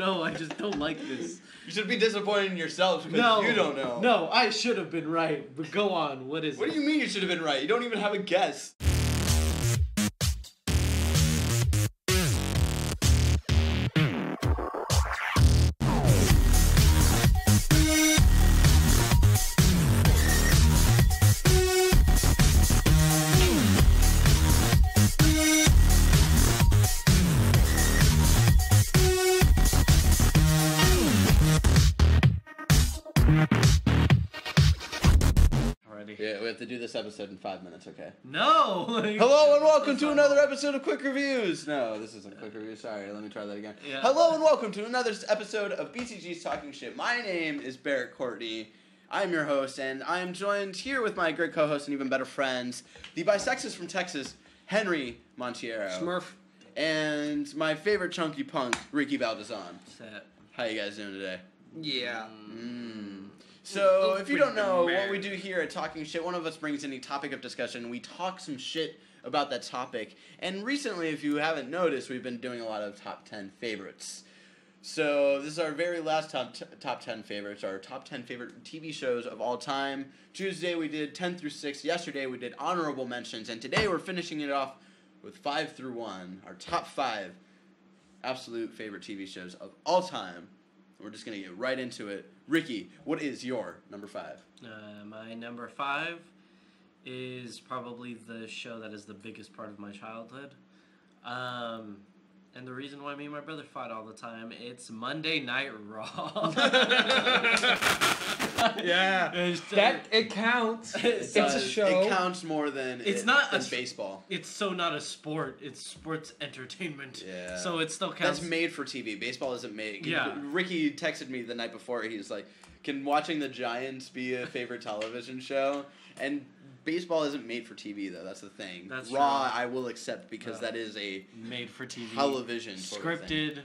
know. I just don't like this. You should be disappointed in yourself because you don't know. No, I should have been right. But go on. What is it? What do you mean you should have been right? You don't even have a guess. Yeah, we have to do this episode in 5 minutes, okay? No! Hello and welcome to another episode of Quick Reviews! No, this isn't Quick Reviews, sorry, let me try that again. Yeah. Hello and welcome to another episode of BTG's Talking Shit. My name is Barrett Courtney. I'm your host, and I am joined here with my great co-host and even better friends, the bisexist from Texas, Henry Montiero. Smurf. And my favorite chunky punk, Ricky Valdezon. Set. How you guys doing today? Yeah. So, if you don't know what we do here at Talking Shit, one of us brings any topic of discussion, we talk some shit about that topic, and recently, if you haven't noticed, we've been doing a lot of top 10 favorites. So, this is our very last top 10 favorites, our top 10 favorite TV shows of all time. Tuesday, we did 10 through 6. Yesterday, we did honorable mentions, and today, we're finishing it off with 5 through 1, our top 5 absolute favorite TV shows of all time. We're just going to get right into it. Ricky, what is your number 5? My number 5 is probably the show that is the biggest part of my childhood. And the reason why me and my brother fought all the time, it's Monday Night Raw. Yeah. It counts. It's a show. It counts more than baseball. It's so not a sport. It's sports entertainment. Yeah. So it still counts. That's made for TV. Baseball isn't made. Yeah. Ricky texted me the night before. He's like, can watching the Giants be a favorite television show? And baseball isn't made for TV, though. That's the thing. That's Raw, true. I will accept because that is a made for TV television scripted.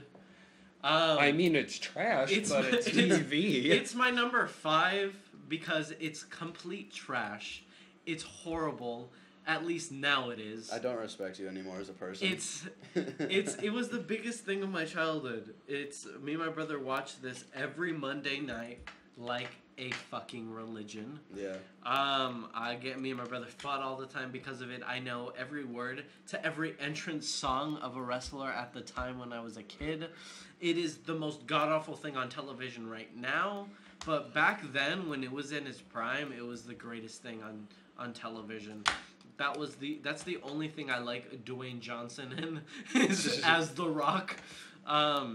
I mean, it's trash, but it's TV. It's my number 5 because it's complete trash. It's horrible. At least now it is. I don't respect you anymore as a person. It was the biggest thing of my childhood. It's me and my brother watched this every Monday night like a fucking religion. Yeah. Me and my brother fought all the time because of it. I know every word to every entrance song of a wrestler at the time when I was a kid. It is the most god-awful thing on television right now, but back then when it was in its prime, it was the greatest thing on television. That's the only thing I like Dwayne Johnson in is as The Rock. At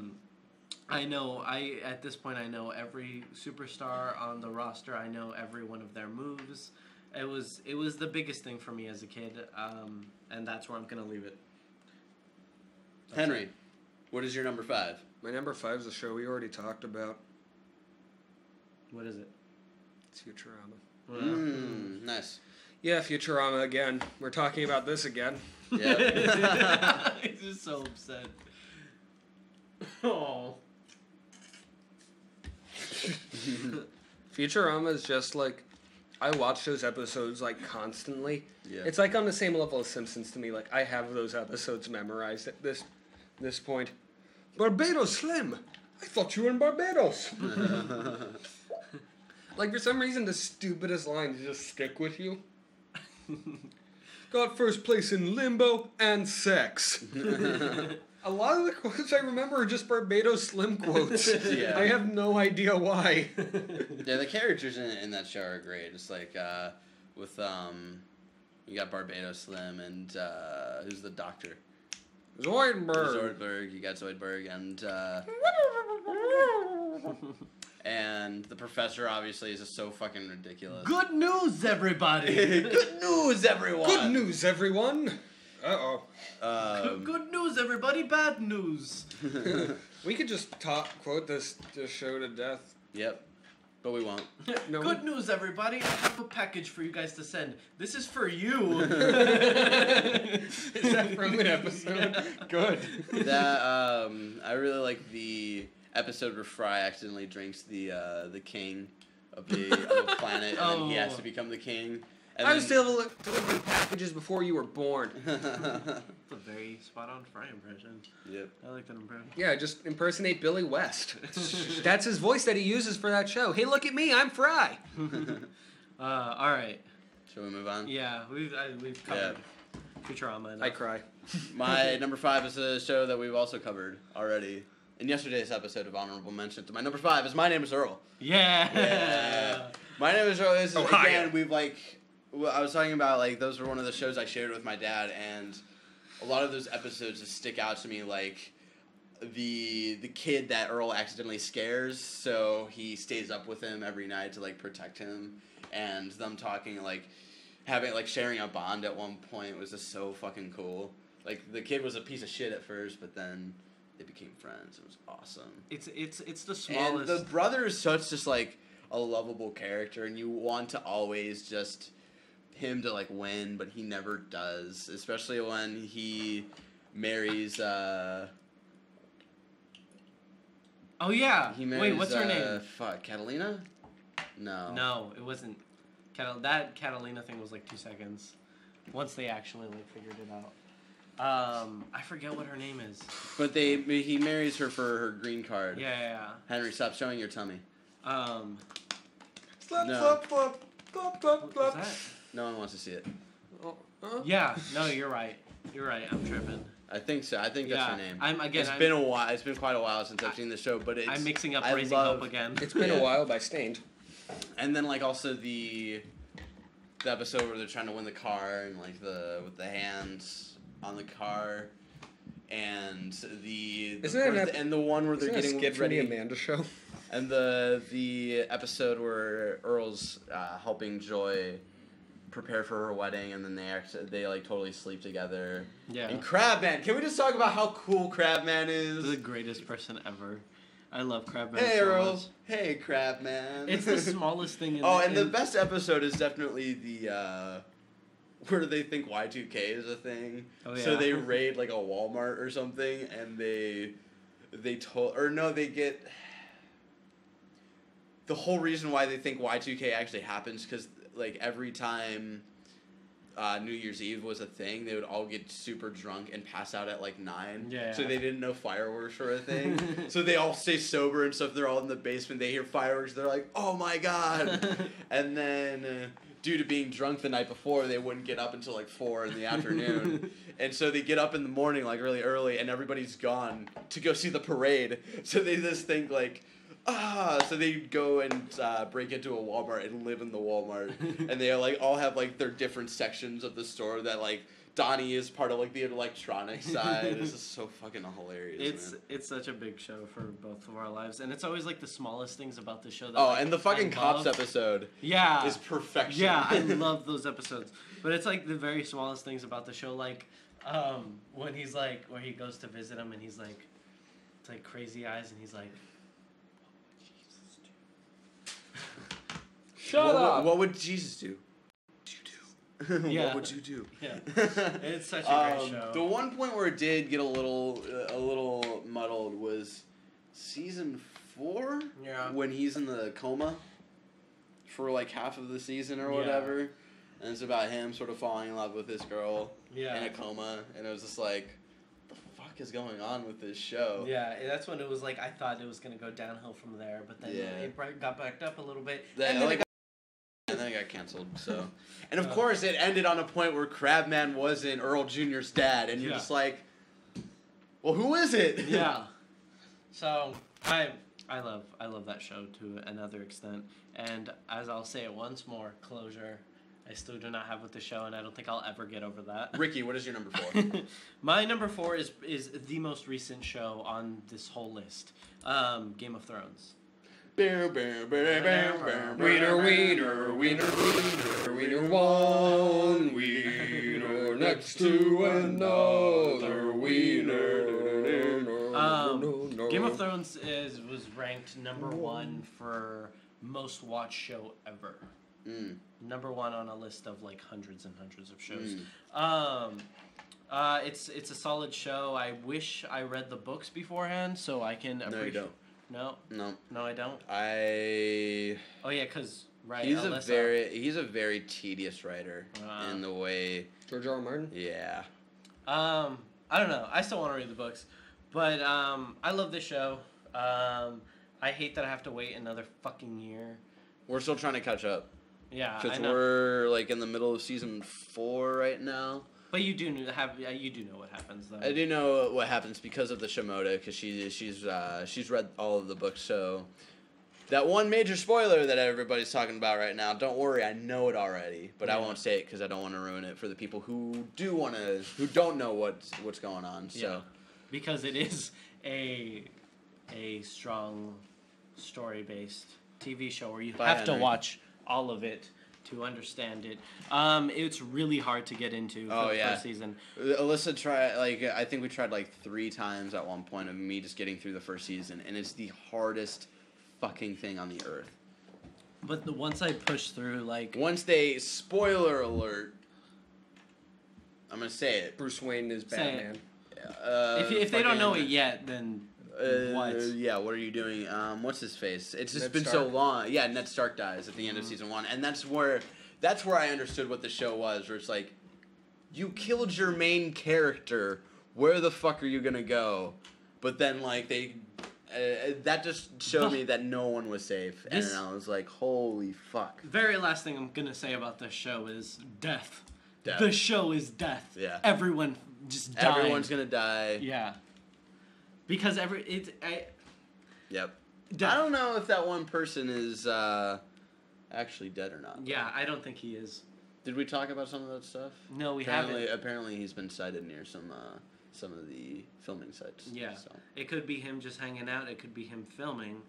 this point I know every superstar on the roster. I know every one of their moves. It was the biggest thing for me as a kid, and that's where I'm gonna leave it. Henry, what is your number 5? My number 5 is a show we already talked about. What is it? It's Futurama. Nice. Yeah, Futurama again. We're talking about this again. Yeah. He's just so upset. Oh. Futurama is just like, I watch those episodes like constantly. Yeah. It's like on the same level as Simpsons to me. Like I have those episodes memorized at this point. Barbados Slim! I thought you were in Barbados! Like for some reason the stupidest lines just stick with you. Got first place in limbo and sex. A lot of the quotes I remember are just Barbados Slim quotes. Yeah. I have no idea why. Yeah, the characters in that show are great. It's like, with, you got Barbados Slim and, who's the doctor? Zoidberg. You got Zoidberg, and the professor obviously is just so fucking ridiculous. Good news, everybody! Good news, everyone! Good news, everyone! Uh-oh. Good news, everybody. Bad news. We could just quote this show to death. Yep. But we won't. No. Good news, everybody. I have a package for you guys to send. This is for you. Is that from an episode? Good. I really like the episode where Fry accidentally drinks the king of the planet, and then he has to become the king. I was delivering packages before you were born. That's a very spot-on Fry impression. Yep. I like that impression. Yeah, just impersonate Billy West. That's his voice that he uses for that show. Hey, look at me, I'm Fry. All right. Shall we move on? Yeah, we've covered Futurama. I cry. My number 5 is a show that we've also covered already in yesterday's episode of Honorable Mentions. My number 5 is My Name is Earl. Yeah. My Name is Earl. This is, Ohio. again, we've like, I was talking about like those were one of the shows I shared with my dad, and a lot of those episodes just stick out to me, like the kid that Earl accidentally scares, so he stays up with him every night to like protect him, and them talking like having like sharing a bond at one point was just so fucking cool. Like the kid was a piece of shit at first, but then they became friends. It was awesome. It's the smallest. And the brother is such just like a lovable character, and you want to always just him to like win, but he never does. Especially when he marries. Oh yeah. He marries, Wait, what's her name? Fuck, Catalina? No. No, it wasn't. That Catalina thing was like 2 seconds. Once they actually like figured it out. I forget what her name is. But he marries her for her green card. Yeah. Henry, stop showing your tummy. Slap, No. slap, slap, slap, slap, What slap. was that? No one wants to see it. Yeah. No, you're right. You're right. I'm tripping. I think so. I think that's her name. It's been a while. It's been quite a while since I've seen the show, but I'm mixing up I Raising love- Hope again. It's been a while by Stained. And then like also the episode where they're trying to win the car and like with the hands on the car, and the one where they're Isn't that a getting skit from ready, the Amanda Show? and the episode where Earl's helping Joy prepare for her wedding, and then they like totally sleep together. Yeah. And Crabman, can we just talk about how cool Crabman is? The greatest person ever. I love Crabman. Hey so Earl. much. Hey Crabman. It's the smallest thing in the best episode is definitely the where they think Y2K is a thing. Oh, yeah. So they raid like a Walmart or something, and they get the whole reason why they think Y2K actually happens because like every time New Year's Eve was a thing, they would all get super drunk and pass out at like 9. Yeah. So they didn't know fireworks were a thing. So they all stay sober and stuff. They're all in the basement. They hear fireworks. They're like, oh my God. And then due to being drunk the night before, they wouldn't get up until like 4 in the afternoon. And so they get up in the morning like really early and everybody's gone to go see the parade. So they just think like, so they go and break into a Walmart and live in the Walmart, and they like all have like their different sections of the store that like Donnie is part of like the electronics side. This is so fucking hilarious. It's such a big show for both of our lives, and it's always like the smallest things about the show. That, and the fucking cops episode. Yeah. Is perfection. Yeah, I love those episodes, but it's like the very smallest things about the show, like when he's like where he goes to visit him and he's like, it's like crazy eyes, and he's like. Shut up! What would Jesus do? Yeah. What would you do? Yeah. It's such a great show. The one point where it did get a little muddled was season 4. Yeah. When he's in the coma for like half of the season or whatever, and it's about him sort of falling in love with this girl in a coma, and it was just like, what the fuck is going on with this show? Yeah, that's when it was like I thought it was gonna go downhill from there, but then it got backed up a little bit, and then it got canceled. So, and of course, it ended on a point where Crabman wasn't Earl Jr.'s dad, and you're just like, well, who is it? Yeah. So I love that show to another extent, and as I'll say it once more, closure. I still do not have with the show, and I don't think I'll ever get over that. Ricky, what is your number 4? My number 4 is the most recent show on this whole list. Game of Thrones. Wiener, wiener, wiener, wiener, one wiener next to another wiener. Game of Thrones was ranked number 1 for most watched show ever. Number 1 on a list of like hundreds and hundreds of shows. It's a solid show. I wish I read the books beforehand so I can appreciate. No, you don't. No. No. No, I don't. Oh yeah, because right. He's a very tedious writer in the way. George R. R. Martin. Yeah. I don't know. I still want to read the books, but I love this show. I hate that I have to wait another fucking year. We're still trying to catch up. Yeah, because we're like in the middle of season 4 right now. But you do know what happens though. I do know what happens because of the Shimoda, because she's read all of the books. So that one major spoiler that everybody's talking about right now, don't worry, I know it already, but I won't say it because I don't want to ruin it for the people who don't know what's going on. So yeah. Because it is a strong story-based TV show where you have to watch all of it to understand it. It's really hard to get into for the first season. Alyssa tried, I think we tried 3 times at one point of me just getting through the first season, and it's the hardest fucking thing on the earth. But once I push through, once they, spoiler alert, I'm gonna say it. Bruce Wayne is Batman. If they don't know it yet, then what? Yeah, what are you doing? What's his face? It's just Ned been Stark? so long. Yeah, Ned Stark dies at the end of season 1, and that's where I understood what the show was. Where it's like, you killed your main character. Where the fuck are you gonna go? But then that just showed me that no one was safe, and I was like, holy fuck. Very last thing I'm gonna say about this show is death. Death. The show is death. Yeah. Everyone just died. Everyone's gonna die. Yeah. Because Yep. Death. I don't know if that one person is actually dead or not. Yeah, I don't think he is. Did we talk about some of that stuff? No, we haven't. Apparently, he's been sighted near some of the filming sites. Yeah. So. It could be him just hanging out. It could be him filming.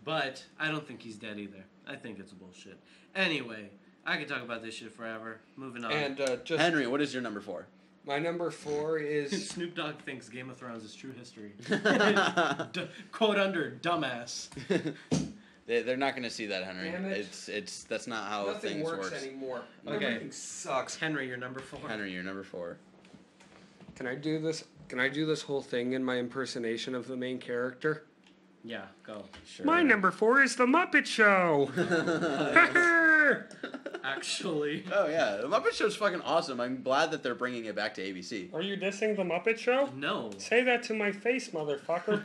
But I don't think he's dead either. I think it's bullshit. Anyway, I could talk about this shit forever. Moving on. And Henry, what is your number 4? My number 4 is Snoop Dogg thinks Game of Thrones is true history. Quote under dumbass. They're not going to see that, Henry. Damn it. It's that's not how nothing things works works anymore. Okay. Everything sucks. Henry, you're number 4. Henry, you're number 4. Can I do this? Can I do this whole thing in my impersonation of the main character? Yeah, go. Sure. My number 4 is the Muppet Show. Actually. Oh yeah, the Muppet Show's fucking awesome. I'm glad that they're bringing it back to ABC. Are you dissing the Muppet Show? No. Say that to my face, motherfucker.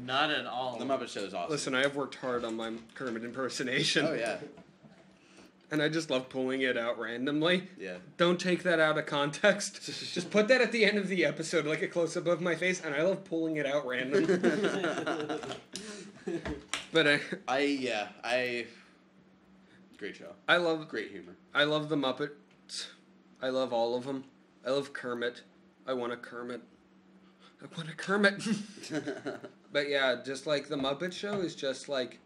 Not at all. The Muppet Show is awesome. Listen, I have worked hard on my Kermit impersonation. Oh yeah. And I just love pulling it out randomly. Yeah. Don't take that out of context. Just put that at the end of the episode, like a close-up of my face, and I love pulling it out randomly. But great show. I love Great humor. I love the Muppets. I love all of them. I love Kermit. I want a Kermit. But yeah, just like the Muppet Show is just like,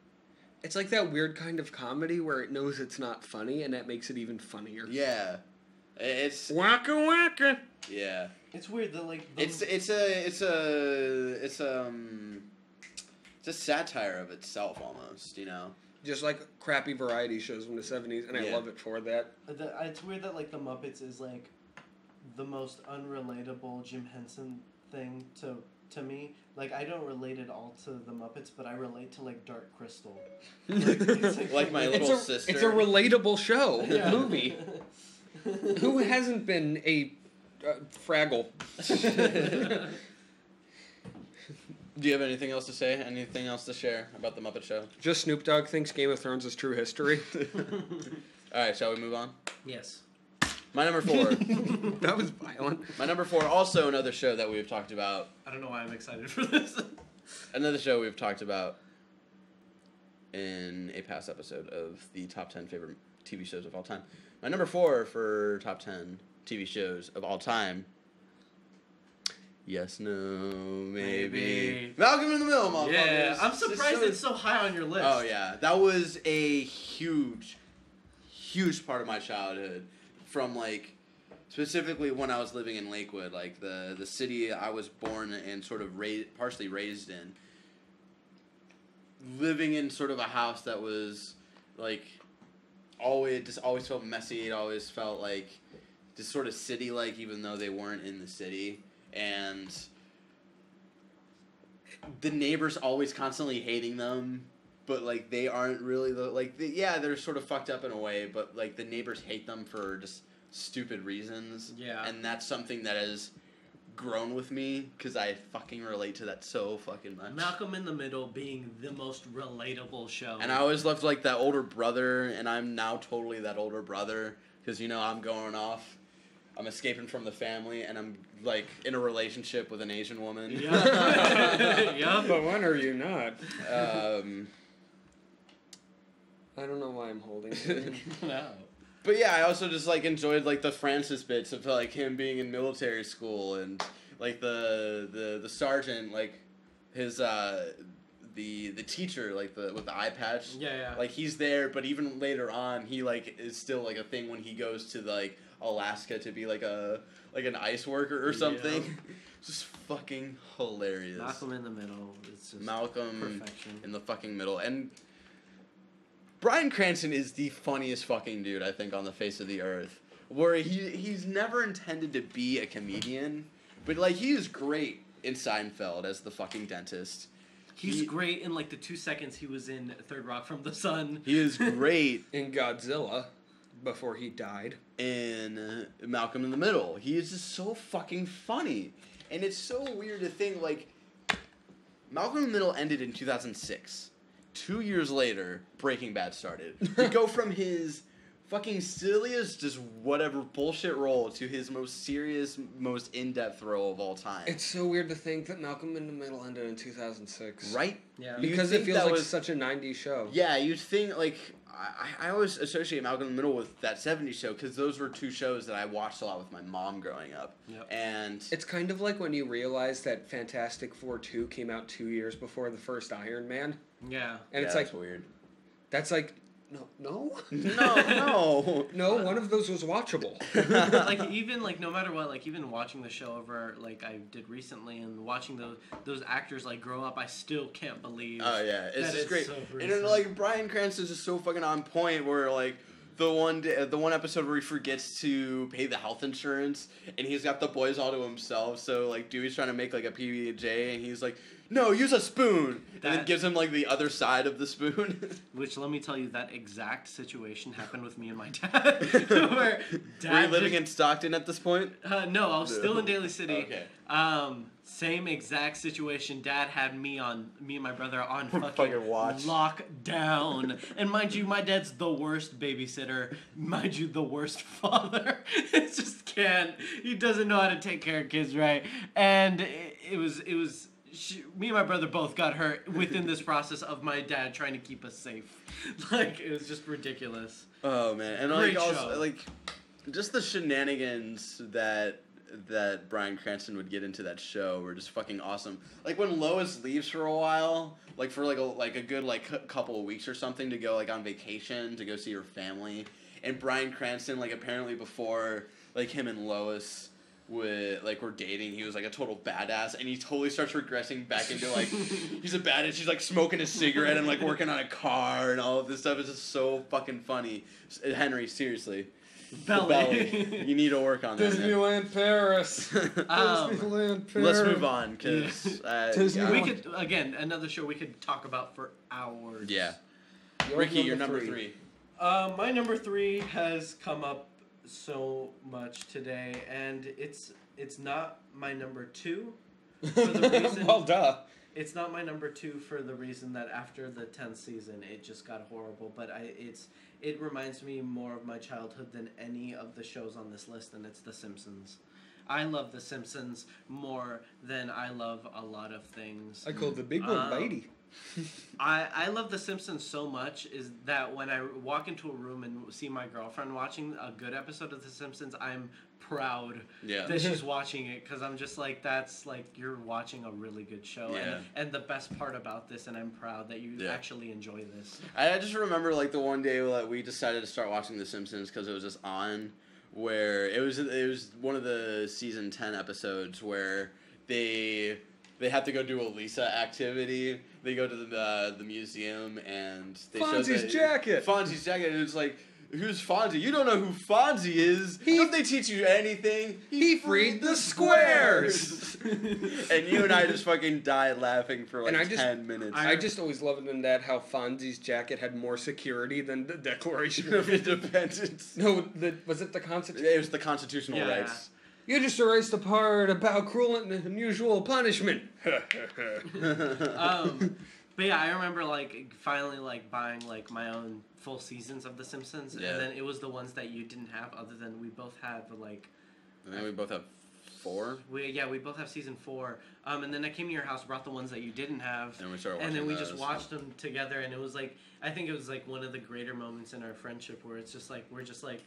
it's like that weird kind of comedy where it knows it's not funny, and that makes it even funnier. Yeah. It's Waka waka. yeah. It's weird that It's a satire of itself almost, you know. Just like crappy variety shows from the 70s, and I love it for that. It's weird that the Muppets is the most unrelatable Jim Henson thing to me. I don't relate at all to the Muppets, but I relate to Dark Crystal. Like my little sister. It's a relatable show, movie. Who hasn't been a Fraggle? Do you have anything else to say? Anything else to share about the Muppet Show? Just Snoop Dogg thinks Game of Thrones is true history. All right, shall we move on? Yes. My number 4. That was violent. My number 4, also another show that we've talked about. I don't know why I'm excited for this. Another show we've talked about in a past episode of the top 10 favorite TV shows of all time. My number 4 for top 10 TV shows of all time. Yes, no, maybe. Malcolm in the Middle, motherfuckers. Yeah, I'm surprised it's so high on your list. Oh, yeah. That was a huge part of my childhood. From, specifically when I was living in Lakewood, the city I was born and sort of partially raised in. Living in sort of a house that was, always felt messy. It always felt just sort of city-like, even though they weren't in the city. And the neighbors always constantly hating them, but like they aren't really they're sort of fucked up in a way, but like the neighbors hate them for just stupid reasons. Yeah. And that's something that has grown with me because I fucking relate to that so fucking much. Malcolm in the Middle being the most relatable show. And I always loved like that older brother, and I'm now totally that older brother because I'm going off. I'm escaping from the family, and I'm like in a relationship with an Asian woman. Yeah. Yeah. But when are you not? I don't know why I'm holding it. No. But yeah, I also just like enjoyed like the Francis bits of like him being in military school and like the sergeant, like his the teacher, like with the eye patch. Yeah. Like he's there, but even later on, he like is still like a thing when he goes to like Alaska to be like an ice worker or something. Yeah. Just fucking hilarious. Malcolm in the Middle. It's just Malcolm perfection. in the fucking middle. And Bryan Cranston is the funniest fucking dude, I think, on the face of the earth. Where he's never intended to be a comedian, but like he is great in Seinfeld as the fucking dentist. He's great in like the 2 seconds he was in Third Rock from the Sun. He is great in Godzilla before he died. In Malcolm in the Middle. He is just so fucking funny. And it's so weird to think, like, Malcolm in the Middle ended in 2006. 2 years later, Breaking Bad started. To go from his fucking silliest, just whatever bullshit role to his most serious, most in-depth role of all time. It's so weird to think that Malcolm in the Middle ended in 2006. Right? Yeah. Because it feels like such a 90s show. Yeah, you'd think, like, I always associate Malcolm in the Middle with that 70s show because those were two shows that I watched a lot with my mom growing up. Yep. And it's kind of like when you realize that Fantastic Four 2 came out 2 years before the first Iron Man. Yeah. And it's that's like weird. That's like no, one of those was watchable. Like even like no matter what, like even watching the show over like I did recently and watching those actors like grow up, I still can't believe. Oh yeah, it's just great. So and then, like Bryan Cranston's just so fucking on point. Where like the one episode where he forgets to pay the health insurance and he's got the boys all to himself. So like Dewey's trying to make like a PB&J and he's like, no, use a spoon. And then gives him, like, the other side of the spoon. Which, let me tell you, that exact situation happened with me and my dad. Where Dad were you living in Stockton at this point? No, I was still in Daly City. Okay. Same exact situation. Dad had me and my brother on fucking watch. Lockdown. And mind you, my dad's the worst babysitter. Mind you, the worst father. It just can't. He doesn't know how to take care of kids right. And it was... me and my brother both got hurt within this process of my dad trying to keep us safe. Like, it was just ridiculous. Oh, man. And, Great like, show. also, like, just the shenanigans that Bryan Cranston would get into that show were just fucking awesome. Like, when Lois leaves for a while, like, for, a good, like, couple of weeks or something to go, like, on vacation, to go see her family, and Bryan Cranston, like, apparently before, like, him and Lois... were dating, he was like a total badass, and he totally starts regressing back into like he's a badass. He's like smoking a cigarette and like working on a car and all of this stuff. It's just so fucking funny. Henry, seriously, belly. You need to work on that. Disneyland Paris. Disneyland Paris. Let's move on because we could another show we could talk about for hours. Yeah, Ricky, you're number 3. My number 3 has come up so much today, and it's not my number 2 for the reason well, duh. It's not my number 2 for the reason that after the 10th season it just got horrible, but it reminds me more of my childhood than any of the shows on this list, and it's The Simpsons. I love The Simpsons more than I love a lot of things. I call the big one Bitey. I love The Simpsons so much is that when I walk into a room and see my girlfriend watching a good episode of The Simpsons, I'm proud that she's watching it because I'm just like, that's like you're watching a really good show. Yeah. And the best part about this, and I'm proud that you actually enjoy this. I just remember like the one day that we decided to start watching The Simpsons because it was just on, where it was one of the season 10 episodes where they have to go do a Lisa activity. They go to the museum and they Fonzie's jacket. Fonzie's jacket. And it's like Who's Fonzie? You don't know who Fonzie is. Don't they teach you anything? He freed the squares. And you and I just fucking died laughing for like 10 minutes. I just always loved in that how Fonzie's jacket had more security than the Declaration of Independence. No, was it the Constitution? It was the constitutional rights. You just erased the part about cruel and unusual punishment. But yeah, I remember like finally like buying like my own full seasons of The Simpsons, and then it was the ones that you didn't have. Other than we both had like, and then we both have 4. We both have season 4. And then I came to your house, brought the ones that you didn't have, and we started watching. And then we just watched them together, and it was like I think it was like one of the greater moments in our friendship where it's just like we're just like.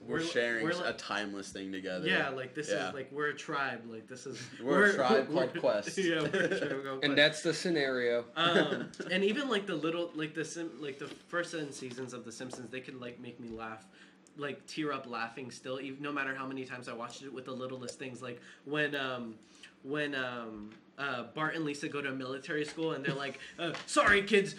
We're sharing a timeless thing together. Yeah, like this is like we're a tribe. Like this is we're a tribe called Quest. Yeah, we're a tribe called Quest. And that's the scenario. And even like the little like the first 7 seasons of The Simpsons, they could like make me laugh, like tear up laughing still, even no matter how many times I watched it with the littlest things, like when Bart and Lisa go to a military school and they're like, sorry kids,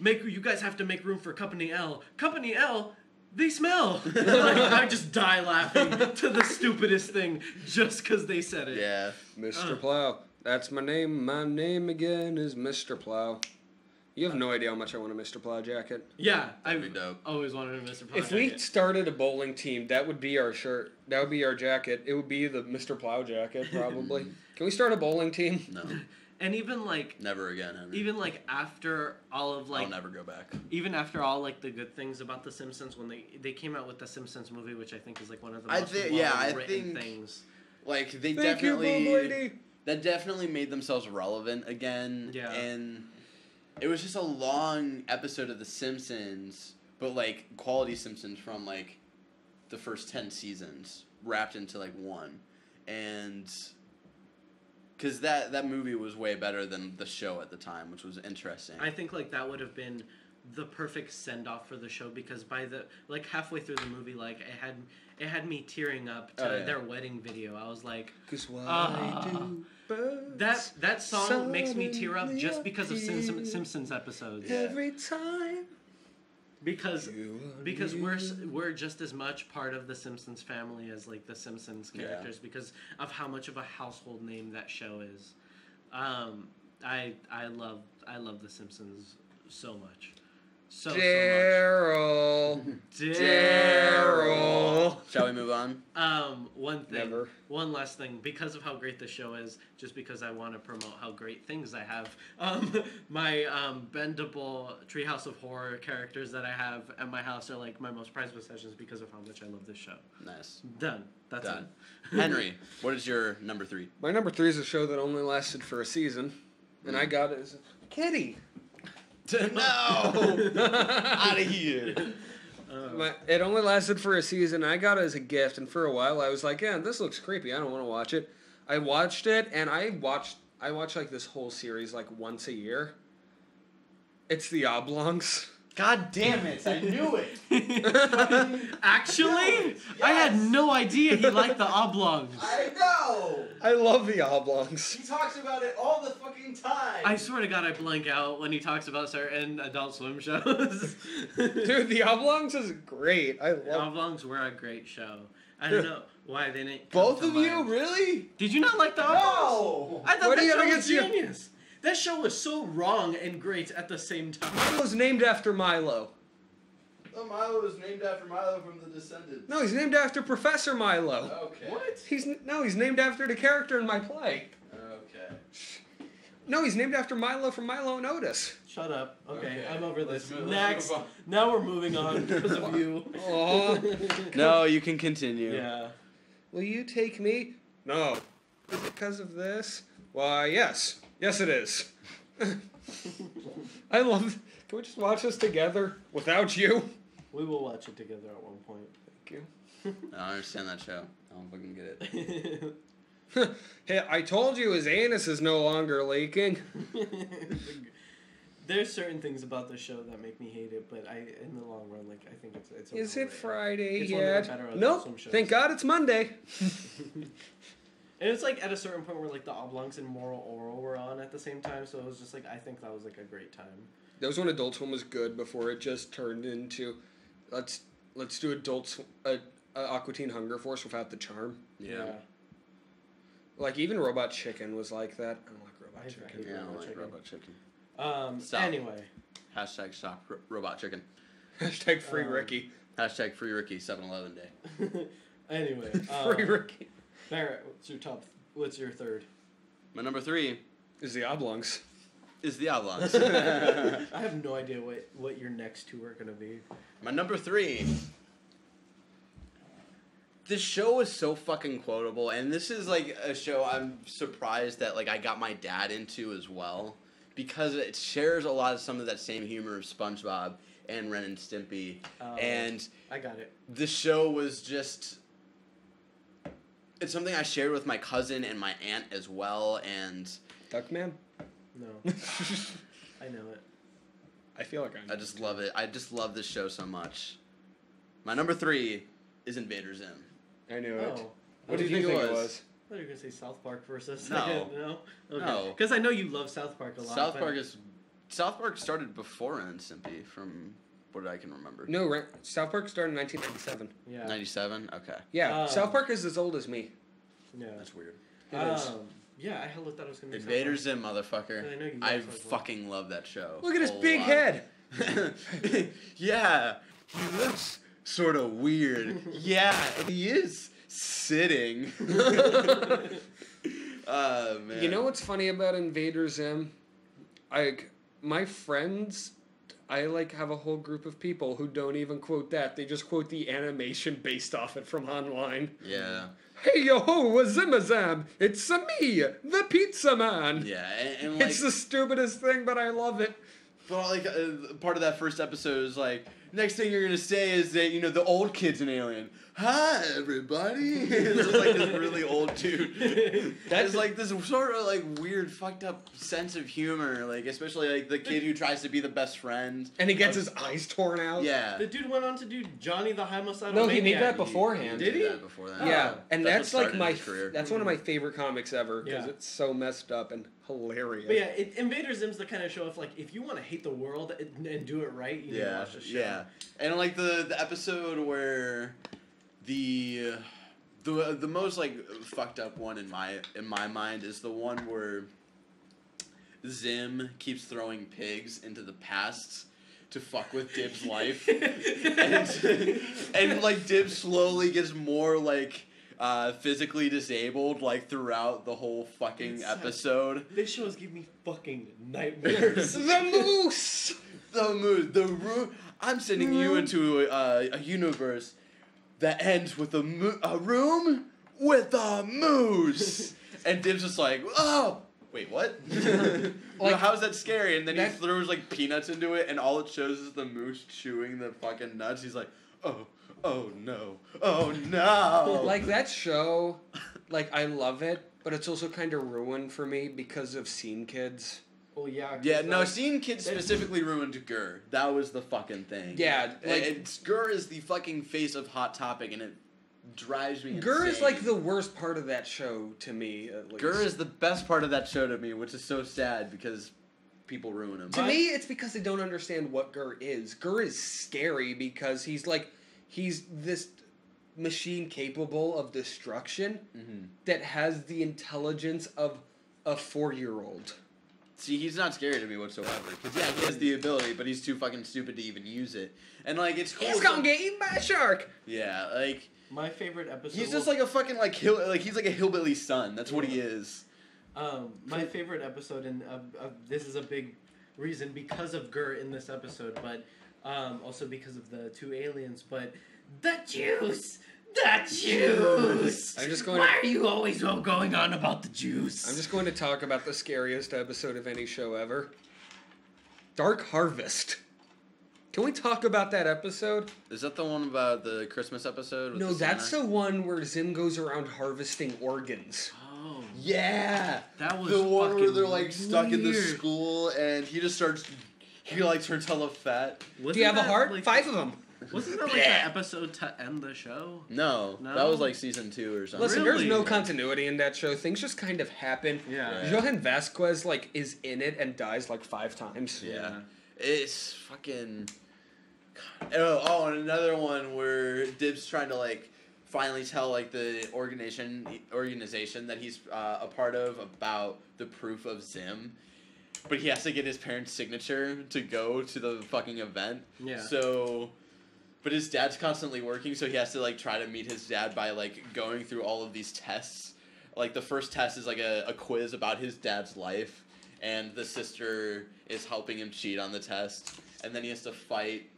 you guys have to make room for Company L. Company L. They smell. Like, I just die laughing to the stupidest thing just because they said it. Yeah. Mr. Plow. That's my name. My name again is Mr. Plow. You have no idea how much I want a Mr. Plow jacket. Yeah. That'd be dope. Always wanted a Mr. Plow jacket. If we started a bowling team, that would be our shirt. That would be our jacket. It would be the Mr. Plow jacket, probably. Can we start a bowling team? No. And even like never again, Henry. Even like after all of like I'll never go back. Even after all like the good things about The Simpsons, when they came out with the Simpsons movie, which I think is like one of the most written things. Like they that definitely made themselves relevant again. Yeah. And it was just a long episode of The Simpsons, but like quality Simpsons from like the first 10 seasons wrapped into like one, and. Because that movie was way better than the show at the time, which was interesting. I think like that would have been the perfect send off for the show, because by the like halfway through the movie, like it had me tearing up to their wedding video. I was like, that song makes me tear up just because of Simpsons episodes. Every time. Because we're just as much part of the Simpsons family as like the Simpsons characters because of how much of a household name that show is. I love the Simpsons so much. So Daryl. Shall we move on? One thing. Never. One last thing. Because of how great the show is, just because I want to promote how great things I have, my bendable Treehouse of Horror characters that I have at my house are like my most prized possessions because of how much I love this show. Nice. Done. That's Done. it. Henry, what is your number 3? My number 3 is a show that only lasted for a season, and I got it as a kitty. No! Out of here. It only lasted for a season. I got it as a gift, and for a while I was like, yeah, this looks creepy. I don't want to watch it. I watched it, and I watch like this whole series like once a year. It's the Oblongs. God damn it, I knew it. Actually? Yes. I had no idea he liked the Oblongs. I know. I love the Oblongs. He talks about it all the fucking time. I swear to God, I blank out when he talks about certain Adult Swim shows. Dude, the Oblongs is great. I love Oblongs were a great show. I don't know why they didn't. Both of you, really? Did you not like the Oblongs? No. I thought What that do you show have was against genius. That show was so wrong and great at the same time. It was named after Milo. Oh, Milo was named after Milo from The Descendants. No, he's named after Professor Milo. Okay. What? He's named after the character in my play. Okay. No, he's named after Milo from Milo and Otis. Shut up. Okay, I'm over this. Let's Next. move on. Now we're moving on because of you. Aww. No, you can continue. Yeah. Will you take me? No. Is it because of this? Why, yes. Yes, it is. I love... Can we just watch this together without you? We will watch it together at one point. Thank you. I don't understand that show. I don't fucking get it. Hey, I told you his anus is no longer leaking. There's certain things about the show that make me hate it, but in the long run, like I think it's. Is it overrated. Friday It's one of the yet? better Adult Nope. Swim shows. Thank God it's Monday. And it's like at a certain point where like the Oblongs and Moral Oral were on at the same time, so it was just like I think that was like a great time. That was when Adult Swim was good before it just turned into let's do Aqua Teen Hunger Force without the charm. Yeah. Like, even Robot Chicken was like that. I don't like Robot Chicken. Yeah, I don't like Robot Chicken. Stop. Anyway. Hashtag stop Robot Chicken. Hashtag free Ricky. Hashtag free Ricky 7-Eleven day. Anyway. Free Ricky. Barrett, what's your third? My number 3 is the Oblongs. I have no idea what your next two are going to be. My number 3. This show is so fucking quotable, and this is like a show I'm surprised that like I got my dad into as well, because it shares a lot of some of that same humor of SpongeBob and Ren and Stimpy. And I got it. This show was just... It's something I shared with my cousin and my aunt as well, and... Duckman? No. I know it. I feel like I just love it. I just love this show so much. My number 3 is Invader Zim. I knew it. What do you think it was? I thought you were going to say South Park for a second. No. No? Okay. No. Because I know you love South Park a lot. South Park started before Ren and Stimpy, from what I can remember. No, South Park started in 1997. Yeah. 97? Okay. Yeah, South Park is as old as me. Yeah. That's weird. Yeah, I hella thought it was going to be Invader Zim, motherfucker. I know you I love fucking love that show. Look at his big head. Yeah, he looks sort of weird. Yeah, and he is sitting. Man. You know what's funny about Invader Zim? My friends, I have a whole group of people who don't even quote that. They just quote the animation based off it from online. Yeah. Hey yo ho, Zimazam! It's me, the Pizza Man. Yeah, and like, it's the stupidest thing, but I love it. But like part of that first episode is like, next thing you're gonna say is that the old kid's an alien. Hi everybody. It's just like this really old dude. That's like this sort of like weird fucked up sense of humor, like especially like the kid who tries to be the best friend and he gets his eyes torn out. Yeah. The dude went on to do Johnny the Homicidal No, Maniac. he made that beforehand. Did he? That before that. Yeah, and that's like career. that's one of my favorite comics ever because it's so messed up and hilarious. But yeah, Invader Zim's the kind of show if you want to hate the world and do it right, you need to watch the show. Yeah, and like the episode where the most like fucked up one in my mind is the one where Zim keeps throwing pigs into the past to fuck with Dib's life, and like Dib slowly gets more like physically disabled like throughout the whole fucking episode. This show is giving me fucking nightmares. The moose. I'm sending you into a universe that ends with a room with a moose. And Dib's just like, oh, wait, what? Like, how's that scary? And then he throws like peanuts into it, and all it shows is the moose chewing the fucking nuts. He's like, oh no, oh no. Like that show, like I love it, but it's also kind of ruined for me because of Scene Kids. Oh yeah. Yeah, no, Scene Kids specifically ruined Gur. That was the fucking thing. Yeah, like Gur is the fucking face of Hot Topic, and it drives me insane. Gur is like the worst part of that show to me, at least. Gur is the best part of that show to me, which is so sad because people ruin him. To me, it's because they don't understand what Gur is. Gur is scary because he's this machine capable of destruction that has the intelligence of a 4-year-old. See, he's not scary to me whatsoever. Because, yeah, he has the ability, but he's too fucking stupid to even use it. And, like, it's cool. He's gonna get eaten by a shark! Yeah, like... My favorite episode... He's just like a fucking, he's like a hillbilly son. That's what he is. My favorite episode, and this is a big reason because of Gur in this episode, but also because of the two aliens, but... The juice! The juice! Why are you always going on about the juice? I'm just going to talk about the scariest episode of any show ever. Dark Harvest. Can we talk about that episode? Is that the one about the Christmas episode? No, that's the one where Zim goes around harvesting organs. Oh. Yeah! That was the one where they're, weird. stuck in the school, and he just starts... He, turns hella fat. Do you have a heart? 5 of them. Wasn't that an episode to end the show? No, that was season 2 or something. Listen, there's no continuity in that show. Things just kind of happen. Yeah. Johan Vasquez is in it and dies 5 times. Yeah. It's fucking... and another one where Dib's trying to like finally tell like the organization that he's a part of about the proof of Zim, but he has to get his parents' signature to go to the fucking event. Yeah. So, but his dad's constantly working, so he has to like try to meet his dad by like going through all of these tests. Like the first test is like a quiz about his dad's life, and the sister is helping him cheat on the test, and then he has to fight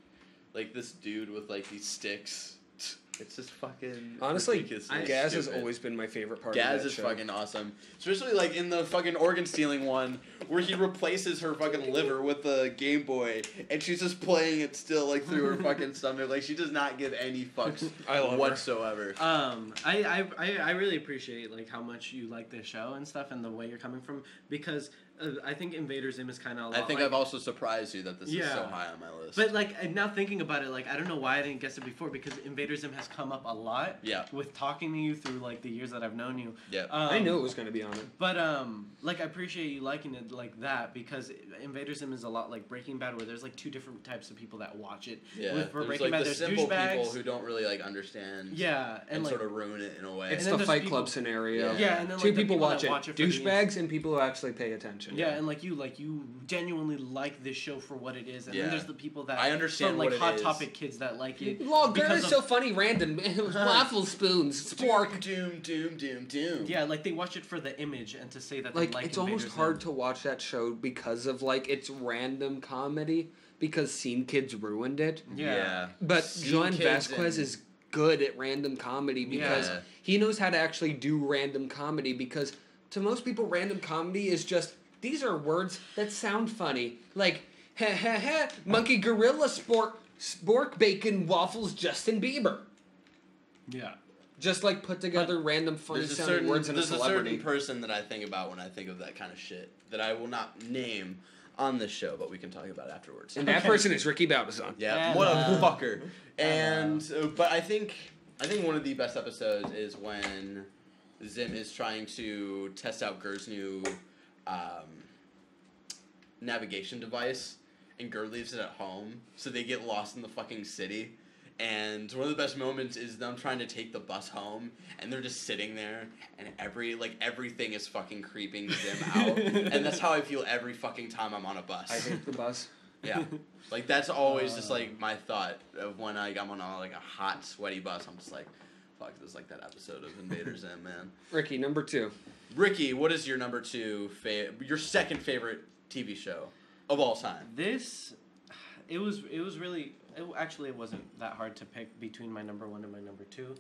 like this dude with like these sticks. It's just fucking honestly, Gaz has always been my favorite part of that show. Gaz is fucking awesome. Especially like in the fucking organ stealing one where he replaces her fucking liver with the Game Boy and she's just playing it still like through her fucking stomach. Like she does not give any fucks whatsoever. I really appreciate like how much you like this show and stuff and the way you're coming from, because I think Invader Zim is kind of I think I've also surprised you that this is so high on my list. But like now thinking about it, like I don't know why I didn't guess it before, because Invader Zim has come up a lot. Yeah. With talking to you through like the years that I've known you. Yeah. I knew it was going to be on it. But like I appreciate you liking it like that, because Invader Zim is a lot like Breaking Bad, where there's like two different types of people that watch it. Yeah. For Breaking Bad, like the there's simple douchebags people who don't really like understand. Yeah. And like, sort of ruin it in a way. It's the Fight Club scenario. Yeah. And then two like, people watch it. Watch it Douchebags and people who actually pay attention. Yeah, and like you genuinely like this show for what it is, and then there's the people that I understand like what Hot it is. Topic kids that like it. Lol, girl is so funny, random. Waffle spoons, spork. Doom. Yeah, like they watch it for the image and to say that Like they like it's Invader almost Zim. hard to watch that show because of like its random comedy, because Scene Kids ruined it. Yeah. But Scene Joan Kids Vasquez is good at random comedy because he knows how to actually do random comedy, because to most people random comedy is just these are words that sound funny. Like heh heh heh, monkey gorilla spork bacon waffles Justin Bieber. Yeah. Just like put together random funny sounding words in a celebrity. There's a certain person that I think about when I think of that kind of shit that I will not name on this show, but we can talk about afterwards. And that person is Ricky Balbazan. Yeah, what a fucker. And but I think one of the best episodes is when Zim is trying to test out Gur's new navigation device, and Gur leaves it at home, so they get lost in the fucking city. And one of the best moments is them trying to take the bus home, and they're just sitting there, and everything is fucking creeping Zim out. And that's how I feel every fucking time I'm on a bus. I hate the bus. Yeah. Like, that's always just, like, my thought of when I'm on, like, a hot, sweaty bus. I'm just like, fuck, this is like that episode of Invader Zim, man. Ricky, number 2. Ricky, what is your number 2, your second favorite TV show of all time? It was really... It wasn't that hard to pick between my number 1 and my number 2.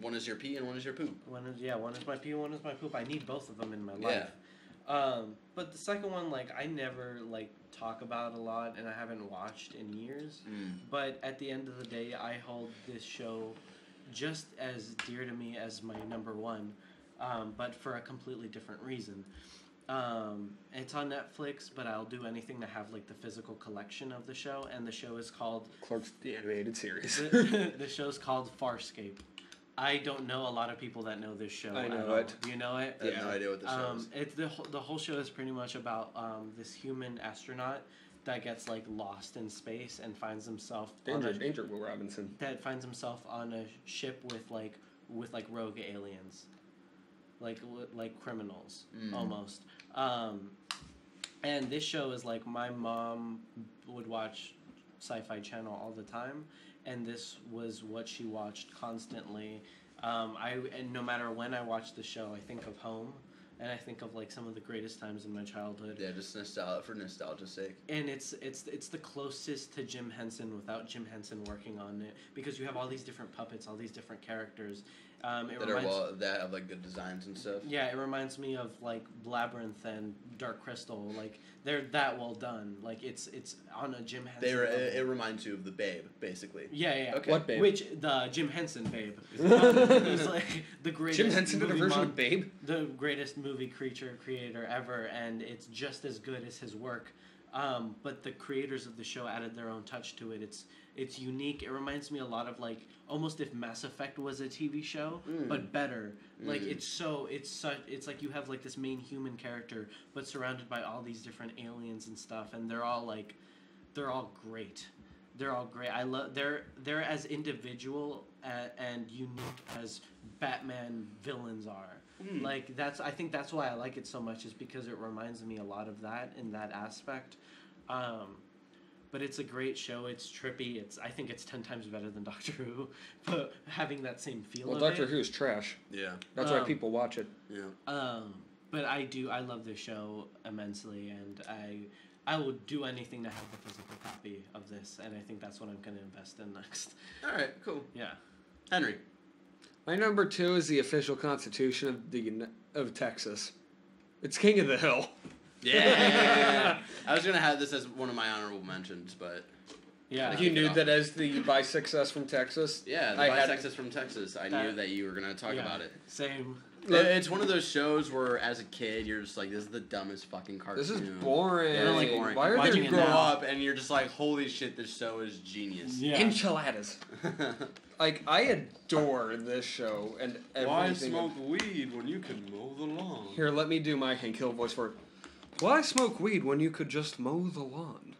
One is your pee and one is your poop. One is my pee and one is my poop. I need both of them in my life. But the second one, like, I never, like, talk about a lot, and I haven't watched in years. But at the end of the day, I hold this show just as dear to me as my number 1, but for a completely different reason. It's on Netflix, but I'll do anything to have like the physical collection of the show, and the show is called Clerks, the animated series. The show's called Farscape. I don't know a lot of people that know this show. I know it. Do you know it? I have no idea what the show is. It's the whole show is pretty much about this human astronaut that gets like lost in space and finds himself Danger, Will Robinson. That finds himself on a ship with rogue aliens. Like criminals, almost. And this show is like, my mom would watch Sci-Fi Channel all the time, and this was what she watched constantly. And no matter when I watch the show, I think of home, and I think of like some of the greatest times in my childhood. Yeah, just for nostalgia's sake. And it's the closest to Jim Henson without Jim Henson working on it, because you have all these different puppets, all these different characters. That have like good designs and stuff. Yeah, it reminds me of like Labyrinth and Dark Crystal. Like, they're that well done. Like, it's on a Jim Henson level. It reminds you of the Babe, basically. Yeah. Okay. What Babe? The Jim Henson Babe. It's like the greatest. Jim Henson did a version of Babe. The greatest movie creator ever, and it's just as good as his work. But the creators of the show added their own touch to it. It's unique. It reminds me a lot of like almost if Mass Effect was a TV show, but better. Like, it's like you have like this main human character, but surrounded by all these different aliens and stuff, and they're all great. They're all great. I love they're as individual and unique as Batman villains are. Like I think that's why I like it so much, is because it reminds me a lot of that in that aspect. But it's a great show. It's trippy. I think it's 10 times better than Doctor Who, but having that same feel. Well, Doctor Who is trash. Yeah, that's why people watch it. Yeah. But I love this show immensely, and I will do anything to have a physical copy of this, and I think that's what I'm going to invest in next. All right, cool. Yeah. Henry. My number 2 is the official constitution of Texas. It's King of the Hill. Yeah. I was going to have this as one of my honorable mentions, but... Yeah. Like you knew that as the bisexus from Texas? Yeah, the bisexus from Texas. I knew that you were going to talk about it. Same. It's one of those shows where, as a kid, you're just like, this is the dumbest fucking cartoon. This is boring. Yeah, really boring. Why did you grow up and you're just like, holy shit, this show is genius. Yeah. Enchiladas. Like, I adore this show and everything. Why smoke weed when you can mow the lawn? Here, let me do my Hank Hill voice for it. Why smoke weed when you could just mow the lawn?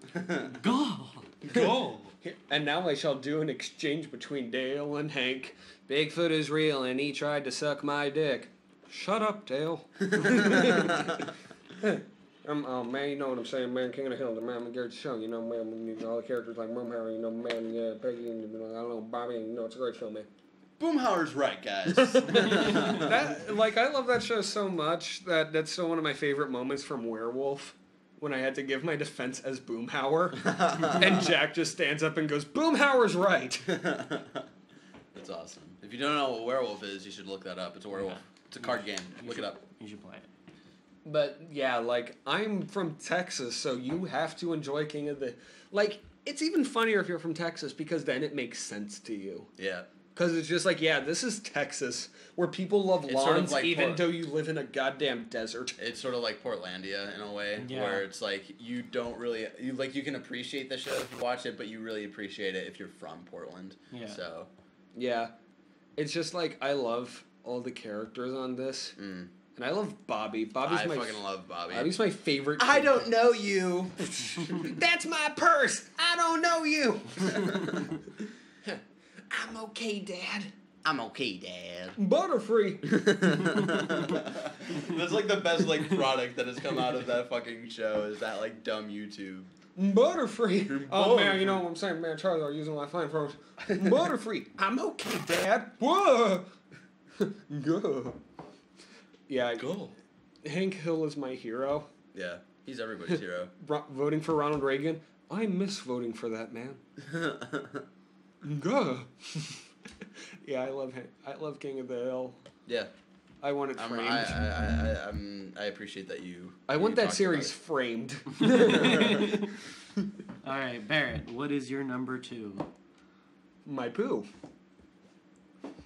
Go! And now I shall do an exchange between Dale and Hank. Bigfoot is real and he tried to suck my dick. Shut up, Dale. Oh, man, you know what I'm saying, man. King of the Hill, the man, Garrett Show, you know, man, all the characters like Boomhauer, you know, man, yeah, Peggy, and, I don't know, Bobby, you know, it's a great show, man. Boomhauer's right, guys. I love that show so much that's still one of my favorite moments from Werewolf, when I had to give my defense as Boomhauer, and Jack just stands up and goes, Boomhauer's right. That's awesome. If you don't know what Werewolf is, you should look that up. It's a werewolf. Yeah. It's a card game. Look it up. You should play it. But, yeah, like, I'm from Texas, so you have to enjoy King of the... Like, it's even funnier if you're from Texas, because then it makes sense to you. Yeah. Because it's just like, yeah, this is Texas, where people love lawns, sort of like even though you live in a goddamn desert. It's sort of like Portlandia, in a way, where it's like, you don't really... you can appreciate the show if you watch it, but you really appreciate it if you're from Portland. Yeah. So... Yeah. It's just like, I love all the characters on this. Mm. And I love Bobby. I fucking love Bobby. Bobby's my favorite. I don't know you. That's my purse. I don't know you. I'm okay, Dad. I'm okay, Dad. Butterfree. That's like the best like product that has come out of that fucking show, is that like dumb YouTube. Butterfree. Oh man, you know what I'm saying, man. Charlie are using my fine phones. Butterfree. I'm okay, Dad. Whoa. Go. Yeah. Go. Hank Hill is my hero. Yeah, he's everybody's hero. Voting for Ronald Reagan. I miss voting for that man. Go. Yeah, I love King of the Hill. Yeah. I want it framed. I appreciate that you... I want that series framed. All right, Barrett, what is your number 2? My poo.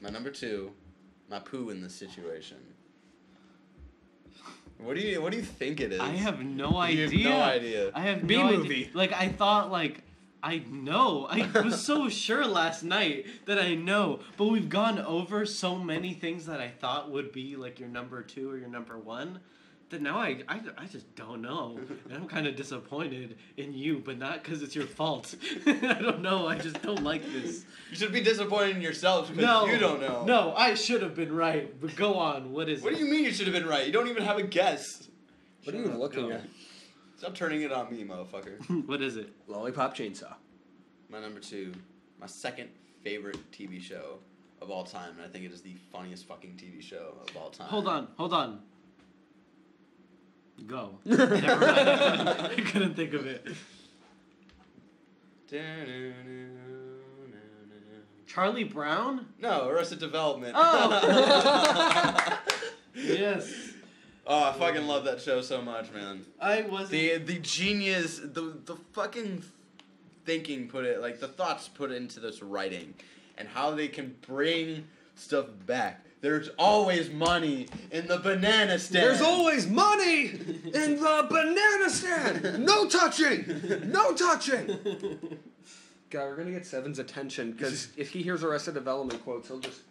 My number 2, my poo in this situation. What do you think it is? I have no idea. You have no idea. I have B no movie. idea. Like, I thought, like... I know. I was so sure last night that I know. But we've gone over so many things that I thought would be like your number 2 or your number 1 that now I just don't know. And I'm kind of disappointed in you, but not because it's your fault. I don't know. I just don't like this. You should be disappointed in yourself because you don't know. No, I should have been right. But go on. What is it? What do you mean you should have been right? You don't even have a guess. What are you looking at? Stop turning it on me, motherfucker. What is it? Lollipop Chainsaw. My number 2, my second favorite TV show of all time, and I think it is the funniest fucking TV show of all time. Hold on. Go. Never mind. I couldn't think of it. Charlie Brown? No, Arrested Development. Oh! Yes. Oh, I fucking love that show so much, man. I wasn't... The genius, the fucking thinking the thoughts put into this writing, and how they can bring stuff back. There's always money in the banana stand. There's always money in the banana stand. No touching. No touching. God, we're gonna get Seven's attention, because if he hears Arrested Development quotes, he'll just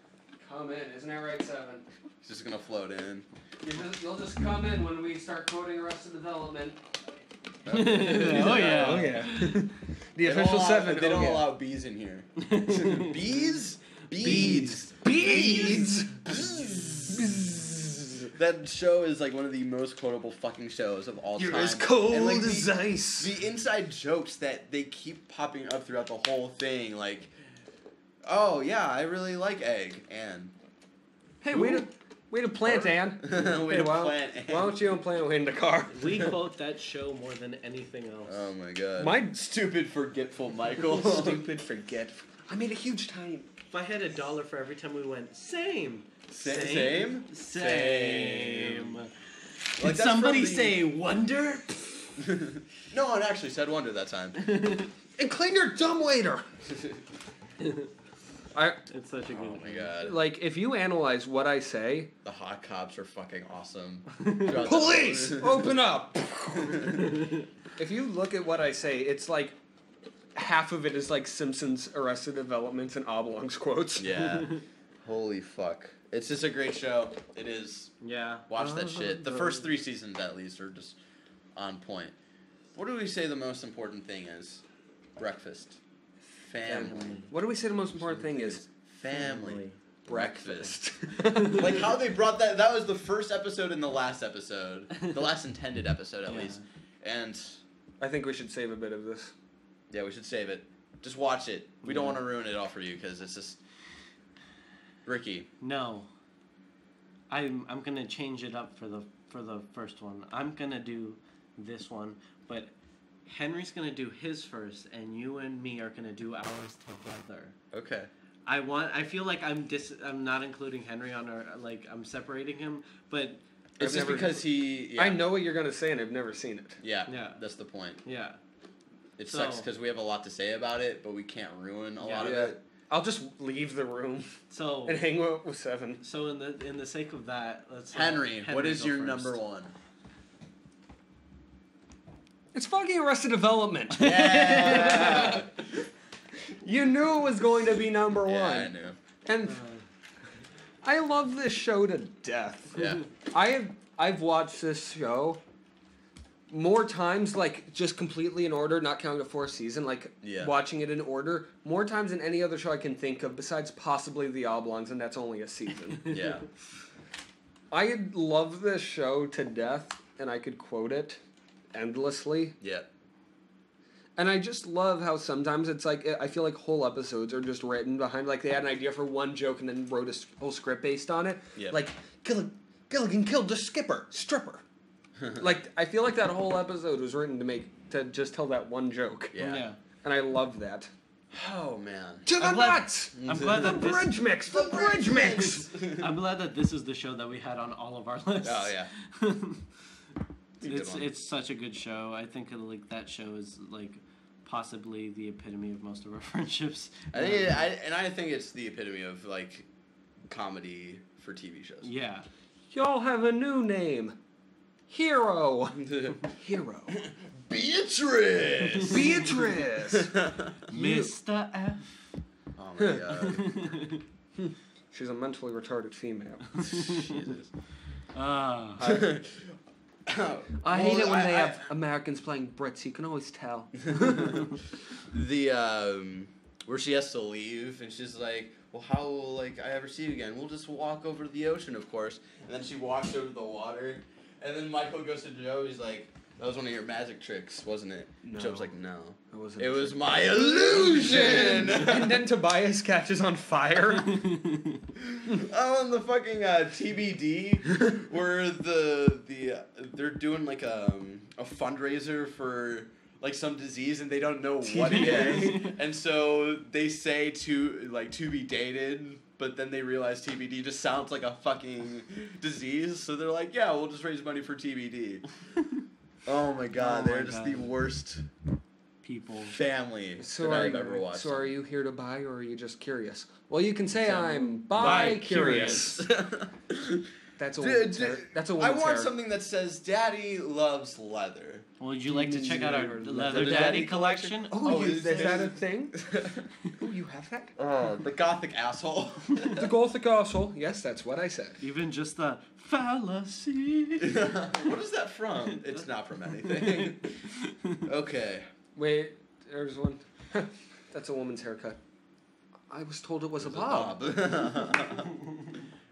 come in. Isn't that right, Seven? He's just gonna float in. You'll just come in when we start quoting Arrested Development. Oh yeah. Oh yeah. The official 7. They don't allow bees in here. Bees? Beads. That show is like one of the most quotable fucking shows of all time. You're as cold and, like, as ice. The inside jokes that they keep popping up throughout the whole thing, like, oh yeah, I really like egg, and hey, way to plant, Ann. Way to plant, Ann. Why don't you plant in the car? We quote that show more than anything else. Oh my god. My stupid forgetful Michael. stupid forgetful. I made a huge time. If I had $1 for every time we went, same. Same? Did somebody say wonder? No one actually said wonder that time. And clean your dumb waiter. It's such a good. Oh my god. Like, if you analyze what I say, The hot cops are fucking awesome. police, open up. If you look at what I say, it's like half of it is like Simpsons, Arrested Development, and Oblongs quotes. Yeah. Holy fuck. It's just a great show. It is. Yeah. Watch that shit. The first 3 seasons, at least, are just on point. What do we say the most important thing is? Breakfast. Family. What do we say the most important thing is? Family. Breakfast. Like how they brought that. That was the first episode and the last episode. The last intended episode, at least. And I think we should save a bit of this. yeah, we should save it. Just watch it. We don't want to ruin it all for you because it's just. Ricky. No. I'm gonna change it up for the first one. I'm gonna do this one, but Henry's gonna do his first, and you and me are gonna do ours together. Okay. I feel like I'm not including Henry on our, like, I'm separating him, but It's just because he. Yeah. I know what you're gonna say, and I've never seen it. Yeah. Yeah. That's the point. Yeah. It sucks because we have a lot to say about it, but we can't ruin a lot of it. I'll just leave the room So and hang out with 7. So in the sake of that, let's Henry, what is your first. number 1? It's fucking Arrested Development. Yeah. You knew it was going to be number 1. Yeah, I knew. And I love this show to death. Yeah. I've watched this show more times, like, just completely in order, not counting the 4th season, like, watching it in order, more times than any other show I can think of, besides possibly The Oblongs, and that's only a season. Yeah. I love this show to death, and I could quote it endlessly. Yeah. And I just love how sometimes it's like, I feel like whole episodes are just written behind, like, they had an idea for one joke and then wrote a whole script based on it. Yeah. Like, Gilligan killed the stripper. Like, I feel like that whole episode was written to just tell that one joke. Yeah. And I love that. Oh man. To the nuts! I'm glad that the bridge mix! The bridge mix! I'm glad that this is the show that we had on all of our lists. Oh yeah. It's such a good show. I think like that show is like possibly the epitome of most of our friendships. I think it's the epitome of like comedy for TV shows. Yeah. Y'all have a new name. Hero. Hero. Beatrice. Mr. F. Oh my god. She's a mentally retarded female. Jesus. I hate it when they have Americans playing Brits. You can always tell. Where she has to leave and she's like, well, how will like I ever see you again? We'll just walk over to the ocean, of course. And then she walks over to the water, and then Michael goes to Joe. He's like, that was one of your magic tricks, wasn't it? No. Joe's like, no. It was my illusion! And then Tobias catches on fire. Oh, and the fucking TBD, where they're doing like a fundraiser for like some disease and they don't know what it is, and so they say to be dated, but then they realize TBD just sounds like a fucking disease, so they're like, yeah, we'll just raise money for TBD. Oh my god, they're just the worst people family that I've ever watched. So are you here to buy, or are you just curious? Well, you can say I'm bi-curious. That's a woman's That's a woman's I want something that says "Daddy loves leather." Would you like to check out our Leather Daddy collection? Oh, is that a thing? Oh, you have that? The gothic asshole. The gothic asshole. Yes, that's what I said. Even just the fallacy. What is that from? It's not from anything. Okay. Wait, There's one. That's a woman's haircut. I was told it was a bob.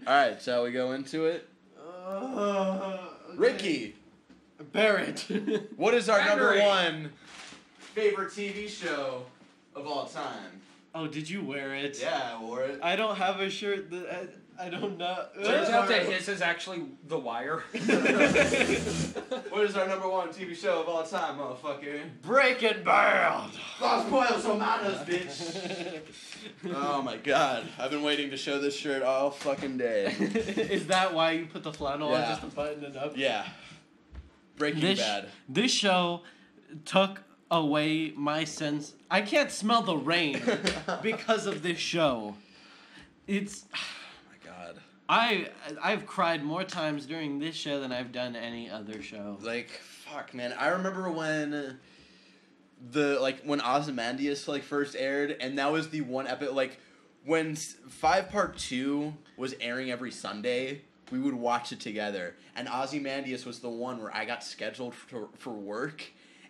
Alright, shall we go into it? Okay. Ricky! Barrett. What is our Henry. number one favorite TV show of all time? Oh, did you wear it? Yeah, I wore it. I don't have a shirt that I don't know. Turns out that his is actually The Wire. What is our number one TV show of all time, motherfucker? Breaking Bad. Los Pollos Hermanos, bitch. Oh my god. I've been waiting to show this shirt all fucking day. Is that why you put the flannel on Yeah. just to button it up? Yeah. Breaking Bad. This show took away my sense. I can't smell the rain because of this show. It's. Oh my god. I've cried more times during this show than I've done any other show. Like, fuck, man. I remember when when Ozymandias first aired, and that was the one episode, when 5 Part 2 was airing every Sunday, we would watch it together. And Ozymandias was the one where I got scheduled for work,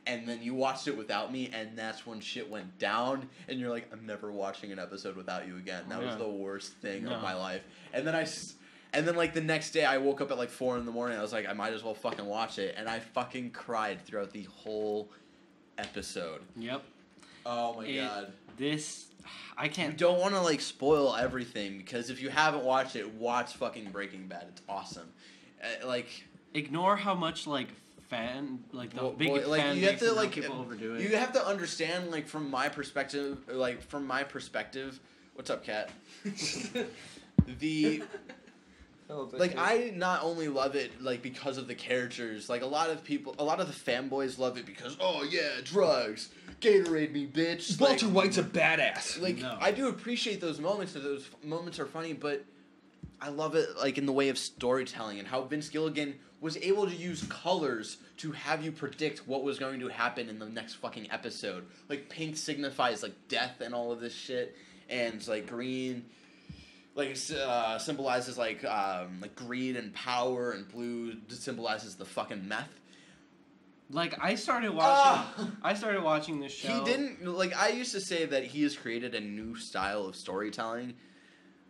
and then you watched it without me, and that's when shit went down, and you're like, I'm never watching an episode without you again. That was the worst thing of my life. And then the next day I woke up at 4 in the morning, I was like, I might as well fucking watch it, and I fucking cried throughout the whole episode. Yep. Oh my god. I can't. You don't want to spoil everything, because if you haven't watched it, watch fucking Breaking Bad. It's awesome. Ignore how much big fan you have base to and how people overdo it. You have to understand from my perspective, what's up, Kat? I not only love it because of the characters, a lot of the fanboys love it because, oh yeah, drugs, Gatorade me, bitch. Walter White's a badass. No. I do appreciate those moments. Those moments are funny, but I love it in the way of storytelling and how Vince Gilligan was able to use colors to have you predict what was going to happen in the next fucking episode. Pink signifies death and all of this shit, and green symbolizes greed and power, and blue symbolizes the fucking meth. I started watching this show. He didn't I used to say that he has created a new style of storytelling.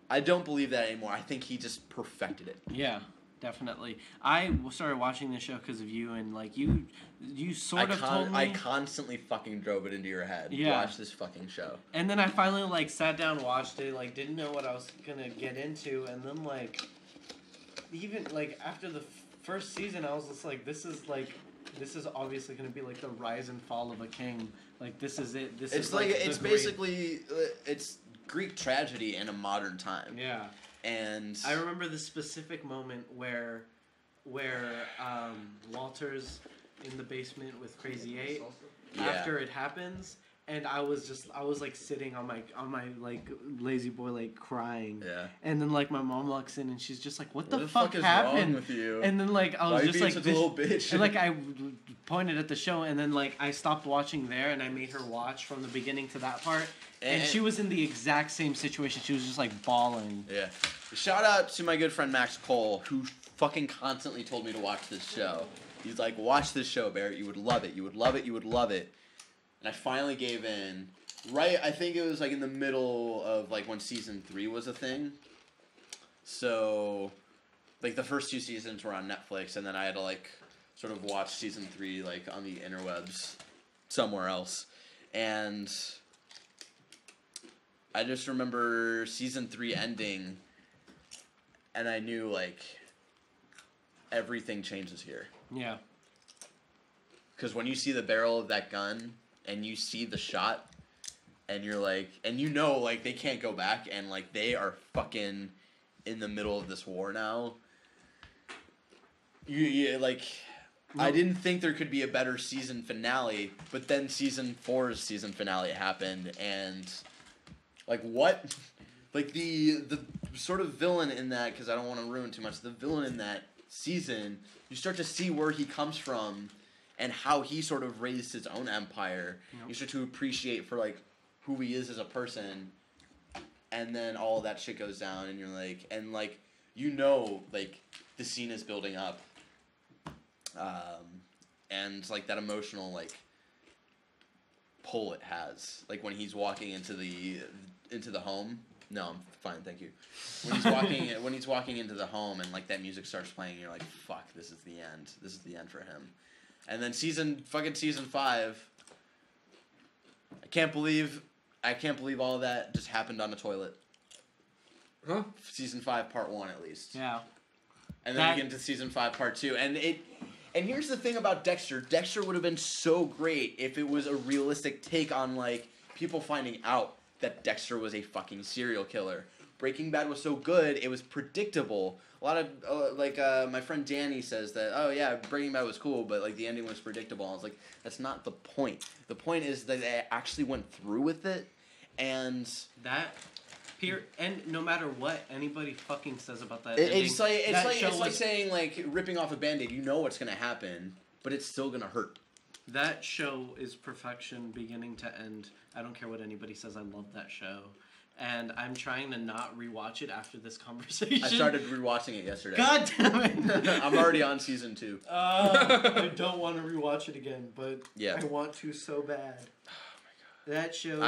I don't believe that anymore. I think he just perfected it. Yeah, definitely. I started watching this show because of you, and you sort of told me. I constantly fucking drove it into your head. Yeah. Watch this fucking show. And then I finally sat down, watched it, didn't know what I was gonna get into, and then even after the first season, I was just this is obviously gonna be the rise and fall of a king. This is it. It's basically it's Greek tragedy in a modern time. Yeah. And I remember the specific moment where Walter's in the basement with Crazy 8 after it happens, and I was sitting on my lazy boy crying. Yeah. And then my mom walks in and she's just what the fuck fuck is happened? wrong with you? And then I was just such a little bitch. And I pointed at the show, and then I stopped watching there, and I made her watch from the beginning to that part. And she was in the exact same situation. She was just bawling. Yeah. Shout out to my good friend Max Cole, who fucking constantly told me to watch this show. He's like, watch this show, Barrett. You would love it. You would love it. You would love it. And I finally gave in. Right, I think it was in the middle of when season 3 was a thing. So, the first 2 seasons were on Netflix, and then I had to sort of watch season 3 on the interwebs somewhere else. And I just remember season 3 ending, and I knew everything changes here. Yeah. Because when you see the barrel of that gun and you see the shot, and you're and they can't go back, and they are fucking in the middle of this war now. I didn't think there could be a better season finale, but then season 4's season finale happened, and what? The sort of villain in that, because I don't want to ruin too much, the villain in that season, you start to see where he comes from and how he sort of raised his own empire. Yep. You start to appreciate for who he is as a person, and then all of that shit goes down, and you're the scene is building up, and that emotional pull it has. Like when he's walking into the home. No, I'm fine, thank you. When he's walking into the home and like that music starts playing, you're like, fuck, this is the end. This is the end for him. And then season 5. I can't believe all of that just happened on a toilet. Huh? Season 5, part 1 at least. Yeah. And then we get into season 5, part 2, and here's the thing about Dexter. Dexter would have been so great if it was a realistic take on like people finding out that Dexter was a fucking serial killer. Breaking Bad was so good, it was predictable. A lot of, my friend Danny says that, oh yeah, Breaking Bad was cool, but like the ending was predictable. I was like, that's not the point. The point is that they actually went through with it, and... And no matter what anybody fucking says about that ending, it's like saying, like, ripping off a Band-Aid. You know what's going to happen, but it's still going to hurt. That show is perfection beginning to end. I don't care what anybody says. I love that show. And I'm trying to not rewatch it after this conversation. I started rewatching it yesterday. God damn it! I'm already on season 2. I don't want to rewatch it again, but yeah. I want to so bad. Oh my god. That show...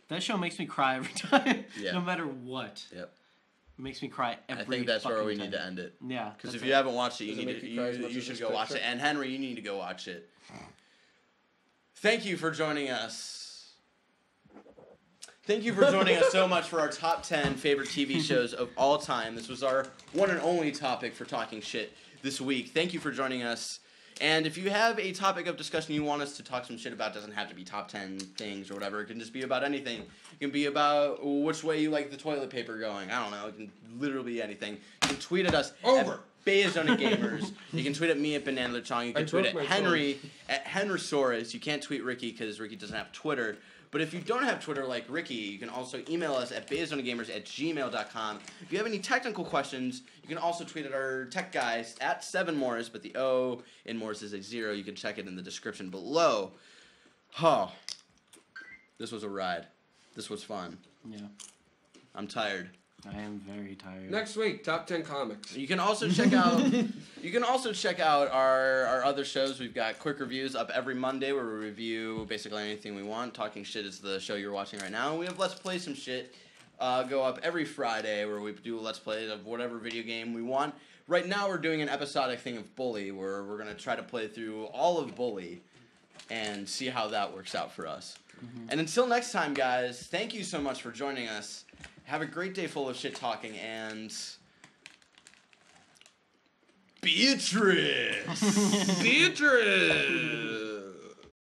That show makes me cry every time. Yeah. No matter what. Yep. It makes me cry every time. I think that's where we need to end it. Yeah. Because if you haven't watched it, you should go watch it. And Henry, you need to go watch it. Thank you for joining us. Thank you for joining us so much for our top 10 favorite TV shows of all time. This was our one and only topic for talking shit this week. Thank you for joining us. And if you have a topic of discussion you want us to talk some shit about, it doesn't have to be top 10 things or whatever. It can just be about anything. It can be about which way you like the toilet paper going. I don't know. It can literally be anything. You can tweet at us at baiazonagamers. You can tweet at me at Banana Chong. You can tweet at Henry at Henrysaurus. You can't tweet Ricky because Ricky doesn't have Twitter. But if you don't have Twitter like Ricky, you can also email us at baiazonagamers@gmail.com. If you have any technical questions, you can also tweet at our tech guys at 7Morris, but the O in Morris is a 0. You can check it in the description below. Oh, this was a ride. This was fun. Yeah. I'm tired. I am very tired. Next week, top 10 comics. You can also check out our other shows. We've got quick reviews up every Monday where we review basically anything we want. Talking Shit is the show you're watching right now. And we have Let's Play Some Shit go up every Friday where we do a Let's Play of whatever video game we want. Right now we're doing an episodic thing of Bully where we're going to try to play through all of Bully and see how that works out for us. Mm-hmm. And until next time, guys, thank you so much for joining us. Have a great day full of shit talking and... Beatrice! Beatrice!